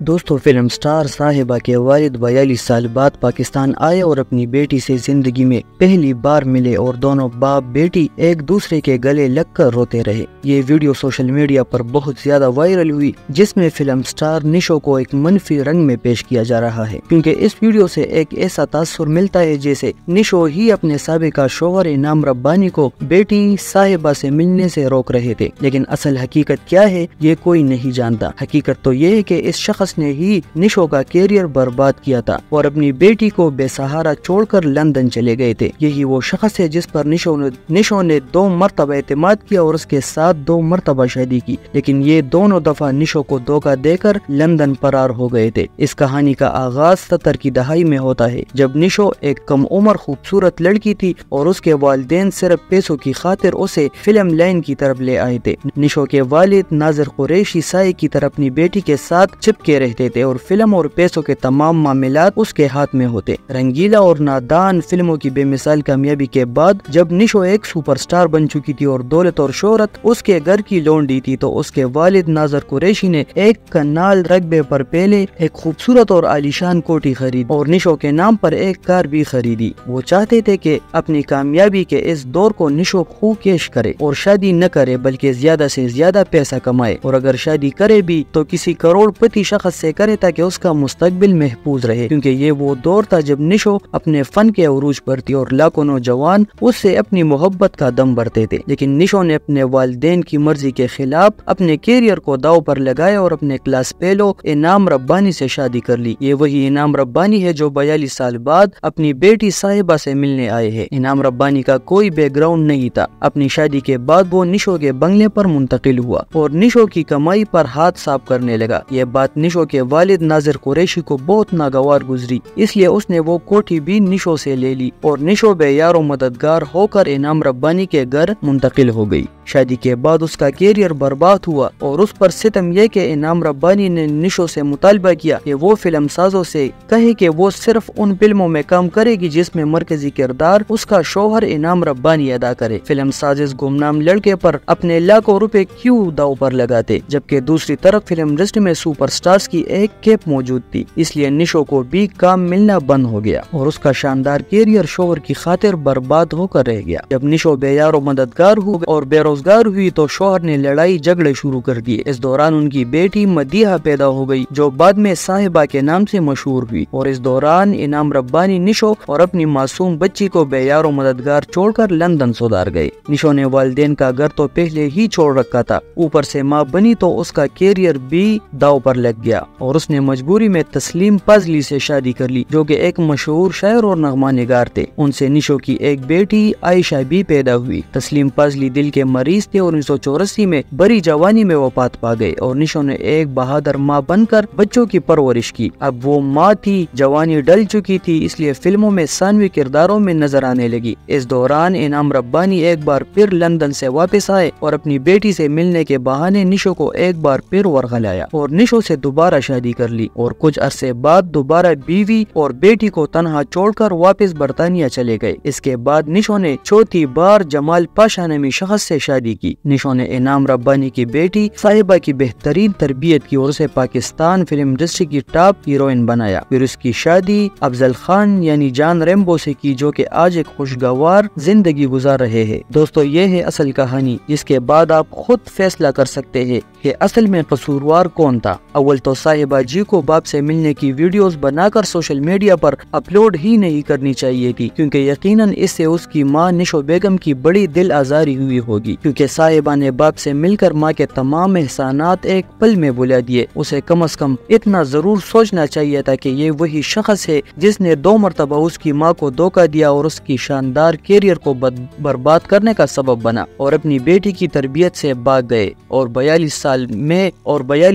دوستو film star صاحبہ کے والد 42 سال بعد پاکستان آئے اور اپنی بیٹی سے زندگی میں پہلی بار ملے اور دونوں باپ بیٹی ایک دوسرے کے گلے لگ کر روتے رہے۔ یہ ویڈیو سوشل میڈیا پر بہت زیادہ وائرل ہوئی، جس میں فلم سٹار نشو کو ایک منفی رنگ میں پیش کیا جا رہا ہے، کیونکہ اس ویڈیو سے ایک ایسا تاثر ملتا ہے جیسے نشو ہی اپنے سابقہ شوہر انعام ربانی کو بیٹی صاحبہ سے ملنے سے روک رہے تھے، لیکن اصل حقیقت کیا ہے یہ کوئی نہیں جانتا۔ حقیقت تو یہ ہے کہ اس شخص نے ہی نشو کا کیریئر برباد کیا تھا اور اپنی بیٹی کو بے سہارا چھوڑ کر لندن چلے گئے تھے۔ یہی وہ شخص ہے جس پر نشو نے 2 مرتبہ اعتماد کیا اور اس کے ساتھ 2 مرتبہ شادی کی، لیکن یہ دونوں دفعہ نشو کو دھوکہ دے کر لندن فرار ہو گئے تھے۔ اس کہانی کا آغاز 70 کی دہائی میں ہوتا ہے، جب نشو ایک کم عمر خوبصورت لڑکی تھی اور اس کے والدین صرف پیسوں کی خاطر اسے فلم لائن کی طرف لے آئے تھے۔ نشو کے والد ناظر قریشی سائے کی طرح اپنی بیٹی کے ساتھ چپکے رہتے تھے اور فلم اور پیسوں کے تمام معاملات اس کے ہاتھ میں ہوتے۔ رنگیلا اور نادان فلموں کی بے مثال کامیابی کے بعد جب نشو ایک سپر سٹار بن چکی تھی اور دولت اور شہرت اس کے گھر کی لونڈی تھی، تو اس کے والد ناظر قریشی نے ایک کنال رقبے پر پہلے ایک خوبصورت اور عالیشان کوٹھی خرید اور نشو کے نام پر ایک کار بھی خریدی۔ وہ چاہتے تھے کہ اپنی کامیابی کے اس دور کو نشو خوب کیش کرے اور شادی نہ کرے بلکہ زیادہ سے زیادہ پیسہ کمائے، اور اگر شادی کرے بھی تو کسی کروڑ پتی شخص سے کرے تاکہ اس کا مستقبل محفوظ رہے، کیونکہ یہ وہ دور تھا جب نشو اپنے فن کے عروج پر تھی اور لاکھوں نوجوان اس سے اپنی محبت کا دم بھرتے تھے۔ لیکن نشو نے اپنے والدین کی مرضی کے خلاف اپنے کیریئر کو داؤ پر لگایا اور اپنے کلاس فیلو انعام ربانی سے شادی کر لی۔ یہ وہی انعام ربانی ہے جو 42 سال بعد اپنی بیٹی صاحبہ سے ملنے آئے ہیں۔ انعام ربانی کا کوئی بیک گراؤنڈ نہیں تھا۔ اپنی شادی کے بعد وہ نشو کے بنگلے پر منتقل ہوا اور نشو کی کمائی پر ہاتھ صاف کرنے لگا۔ یہ بات نشو کے والد ناظر قریشی کو بہت ناگوار گزری، اس لیے اس نے وہ کوٹھی بھی نشو سے لے لی اور نشو بے یار و مددگار ہو کر انعام ربانی کے گھر منتقل ہو گئی۔ شادی کے بعد اس کا کیریئر برباد ہوا اور اس پر ستم یہ کہ انعام ربانی نے نشو سے مطالبہ کیا کہ وہ فلم سازوں سے کہے کہ وہ صرف ان فلموں میں کام کرے گی جس میں مرکزی کردار اس کا شوہر انعام ربانی ادا کرے۔ فلم ساز اس گمنام لڑکے پر اپنے لاکھوں روپے کیوں داؤ پر لگاتے، جبکہ دوسری طرف فلم لسٹ میں سپر سٹارز کی ایک کیپ موجود تھی، اس لیے نشو کو بھی کام ملنا بند ہو گیا اور اس کا شاندار کیریئر شوہر کی خاطر برباد ہو کر رہ گیا۔ جب نشو بے یار و مددگار ہو اور بے روزگار ہوئی تو شوہر نے لڑائی جھگڑے شروع کر دیے۔ اس دوران ان کی بیٹی مدیحہ پیدا ہو گئی جو بعد میں صاحبہ کے نام سے مشہور ہوئی، اور اس دوران انعام ربانی نشو اور اپنی معصوم بچی کو بے یار و مددگار چھوڑ کر لندن سودار گئے۔ نشو نے والدین کا گھر تو پہلے ہی چھوڑ رکھا تھا، اوپر سے ماں بنی تو اس کا کیریئر بھی داؤ پر لگ گیا اور اس نے مجبوری میں تسلیم پازلی سے شادی کر لی جو کہ ایک مشہور شاعر اور نغمہ نگار تھے۔ ان سے نشو کی ایک بیٹی عائشہ بھی پیدا ہوئی۔ تسلیم پازلی دل کے مریض تھے اور 1984 میں بڑی جوانی میں وفات پا گئے اور نشو نے ایک بہادر ماں بن کر بچوں کی پرورش کی۔ اب وہ ماں تھی، جوانی ڈل چکی تھی، اس لیے فلموں میں ثانوی کرداروں میں نظر آنے لگی۔ اس دوران انعام ربانی ایک بار پھر لندن سے واپس آئے اور اپنی بیٹی سے ملنے کے بہانے نشو کو ایک بار پھر ورغلایا اور نشو سے دوبارہ شادی کر لی اور کچھ عرصے بعد دوبارہ بیوی اور بیٹی کو تنہا چھوڑ کر واپس برطانیہ چلے گئے۔ اس کے بعد نشو نے چوتھی بار جمال پاشا نامی شخص سے شادی کی۔ نشو نے انعام ربانی کی بیٹی صاحبہ کی بہترین تربیت کی اور اسے پاکستان فلم انڈسٹری کی ٹاپ ہیروئن بنایا۔ پھر اس کی شادی افضل خان یعنی جان ریمبو سے کی جو کہ آج ایک خوشگوار زندگی گزار رہے ہیں۔ دوستو یہ ہے اصل کہانی، جس کے بعد آپ خود فیصلہ کر سکتے ہیں کہ اصل میں قصوروار کون تھا۔ اول تو صاحبہ جی کو باپ سے ملنے کی ویڈیوز بنا کر سوشل میڈیا پر اپلوڈ ہی نہیں کرنی چاہیے تھی، کیونکہ یقیناً اس سے اس کی ماں نشو بیگم کی بڑی دل آزاری ہوئی ہوگی، کیونکہ صاحبہ نے باپ سے مل کر ماں کے تمام احسانات ایک پل میں بھلا دیے۔ اسے کم از کم اتنا ضرور سوچنا چاہیے تھا کہ یہ وہی شخص ہے جس نے 2 مرتبہ اس کی ماں کو دھوکہ دیا اور اس کی شاندار کیریئر کو برباد کرنے کا سبب بنا اور اپنی بیٹی کی تربیت سے بھاگ گئے اور 42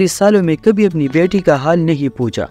سالوں میں کبھی اپنی بیٹی کا حال نہیں پوچھا۔